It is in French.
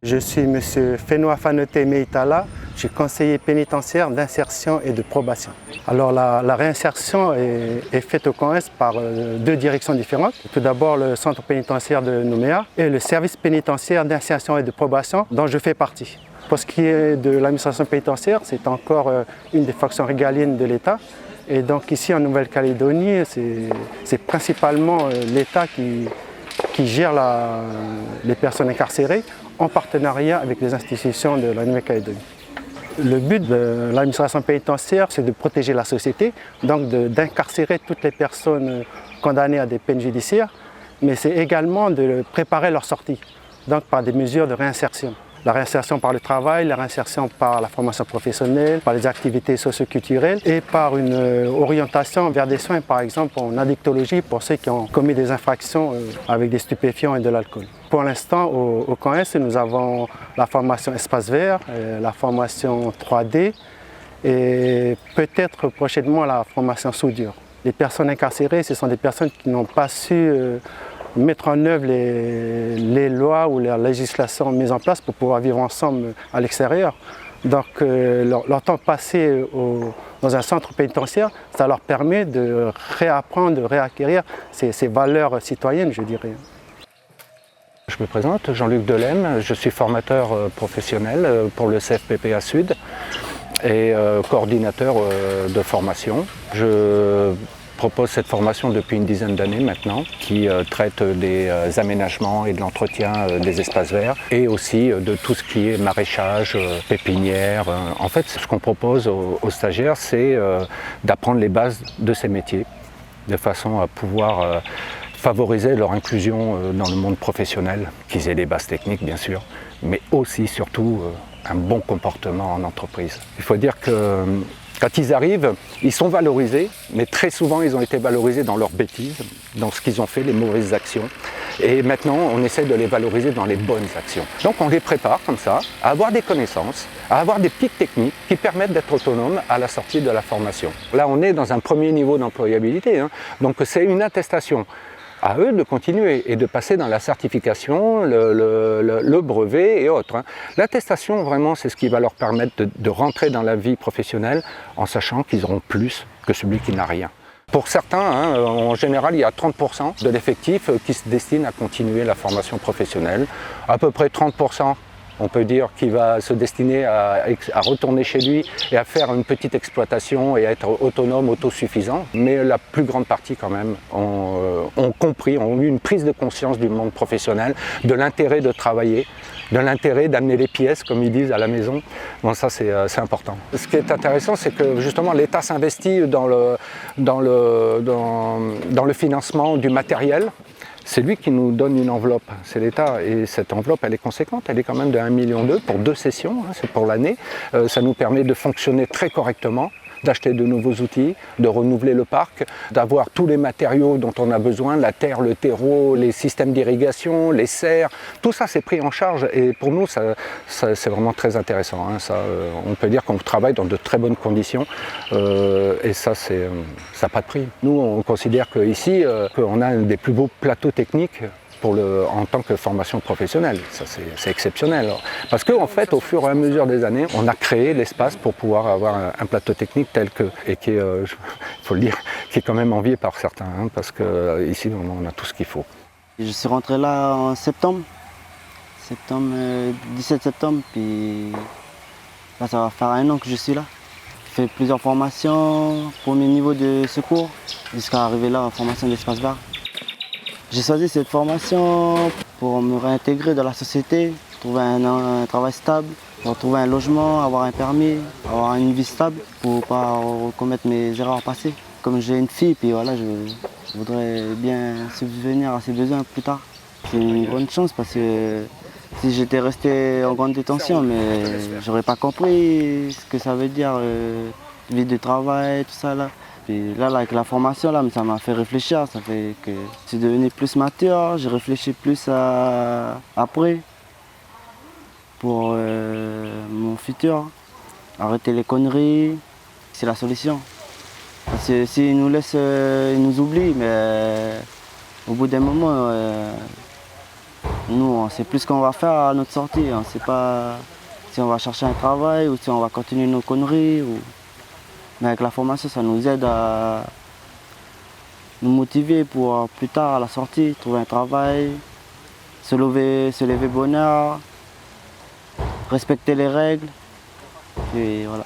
Je suis M. Fenoua Fanoté Meitala, je suis conseiller pénitentiaire d'insertion et de probation. Alors la réinsertion est faite au CONES par deux directions différentes. Tout d'abord le centre pénitentiaire de Nouméa et le service pénitentiaire d'insertion et de probation dont je fais partie. Pour ce qui est de l'administration pénitentiaire, c'est encore une des fonctions régaliennes de l'État. Et donc ici en Nouvelle-Calédonie, c'est principalement l'État qui gère les personnes incarcérées en partenariat avec les institutions de la Nouvelle-Calédonie. Le but de l'administration pénitentiaire, c'est de protéger la société, donc d'incarcérer toutes les personnes condamnées à des peines judiciaires, mais c'est également de préparer leur sortie, donc par des mesures de réinsertion. La réinsertion par le travail, la réinsertion par la formation professionnelle, par les activités socio-culturelles et par une orientation vers des soins, par exemple en addictologie pour ceux qui ont commis des infractions avec des stupéfiants et de l'alcool. Pour l'instant, au CONES, nous avons la formation Espace Vert, la formation 3D et peut-être prochainement la formation soudure. Les personnes incarcérées, ce sont des personnes qui n'ont pas su mettre en œuvre les lois ou la législation mise en place pour pouvoir vivre ensemble à l'extérieur. Donc leur temps passé dans un centre pénitentiaire, ça leur permet de réapprendre, de réacquérir ces valeurs citoyennes, je dirais. Je me présente, Jean-Luc Delem, je suis formateur professionnel pour le CFPPA Sud et coordinateur de formation. Je propose cette formation depuis une dizaine d'années maintenant, qui traite des aménagements et de l'entretien des espaces verts et aussi de tout ce qui est maraîchage, pépinière. En fait, ce qu'on propose aux stagiaires, c'est d'apprendre les bases de ces métiers, de façon à pouvoir favoriser leur inclusion dans le monde professionnel, qu'ils aient les bases techniques bien sûr, mais aussi surtout un bon comportement en entreprise. Il faut dire que quand ils arrivent, ils sont valorisés, mais très souvent ils ont été valorisés dans leurs bêtises, dans ce qu'ils ont fait, les mauvaises actions. Et maintenant, on essaie de les valoriser dans les bonnes actions. Donc on les prépare comme ça, à avoir des connaissances, à avoir des petites techniques qui permettent d'être autonomes à la sortie de la formation. Là, on est dans un premier niveau d'employabilité, donc c'est une attestation. À eux de continuer et de passer dans la certification, le brevet et autres. L'attestation, vraiment, c'est ce qui va leur permettre de rentrer dans la vie professionnelle en sachant qu'ils auront plus que celui qui n'a rien. Pour certains, en général, il y a 30% de l'effectif qui se destine à continuer la formation professionnelle. À peu près 30%. On peut dire qu'il va se destiner à retourner chez lui et à faire une petite exploitation et à être autonome, autosuffisant. Mais la plus grande partie quand même ont compris, ont eu une prise de conscience du monde professionnel, de l'intérêt de travailler, de l'intérêt d'amener les pièces, comme ils disent, à la maison. Bon, ça c'est important. Ce qui est intéressant, c'est que justement l'État s'investit dans le financement du matériel. C'est lui qui nous donne une enveloppe, c'est l'État, et cette enveloppe elle est conséquente, elle est quand même de 1,2 million pour 2 sessions, c'est pour l'année. Ça nous permet de fonctionner très correctement, d'acheter de nouveaux outils, de renouveler le parc, d'avoir tous les matériaux dont on a besoin, la terre, le terreau, les systèmes d'irrigation, les serres, tout ça c'est pris en charge et pour nous c'est vraiment très intéressant. On peut dire qu'on travaille dans de très bonnes conditions et ça n'a pas de prix. Nous on considère qu'ici qu'on a un des plus beaux plateaux techniques en tant que formation professionnelle. Ça, c'est exceptionnel. Parce qu'en fait, au fur et à mesure des années, on a créé l'espace pour pouvoir avoir un plateau technique tel que, et qui est, il faut le dire, qui est quand même envié par certains, parce qu'ici, on a tout ce qu'il faut. Je suis rentré là en septembre, 17 septembre, puis là, ça va faire 1 an que je suis là. J'ai fait plusieurs formations, premier niveau de secours, jusqu'à arriver là en formation d'espace vert. J'ai choisi cette formation pour me réintégrer dans la société, trouver un travail stable, pour trouver un logement, avoir un permis, avoir une vie stable pour ne pas commettre mes erreurs passées. Comme j'ai une fille, puis voilà, je voudrais bien subvenir à ses besoins plus tard. C'est une bonne chance parce que si j'étais resté en grande détention, mais j'aurais pas compris ce que ça veut dire, vie de travail, tout ça là. Puis là, avec la formation, là, ça m'a fait réfléchir, ça fait que je suis devenu plus mature, j'ai réfléchi plus après pour mon futur. Arrêter les conneries, c'est la solution. Parce que s'ils nous laissent, ils nous oublient, mais au bout d'un moment, Nous, on sait plus ce qu'on va faire à notre sortie. On ne sait pas si on va chercher un travail ou si on va continuer nos conneries. Mais avec la formation, ça nous aide à nous motiver pour plus tard, à la sortie, trouver un travail, se lever bonheur, respecter les règles. Et voilà.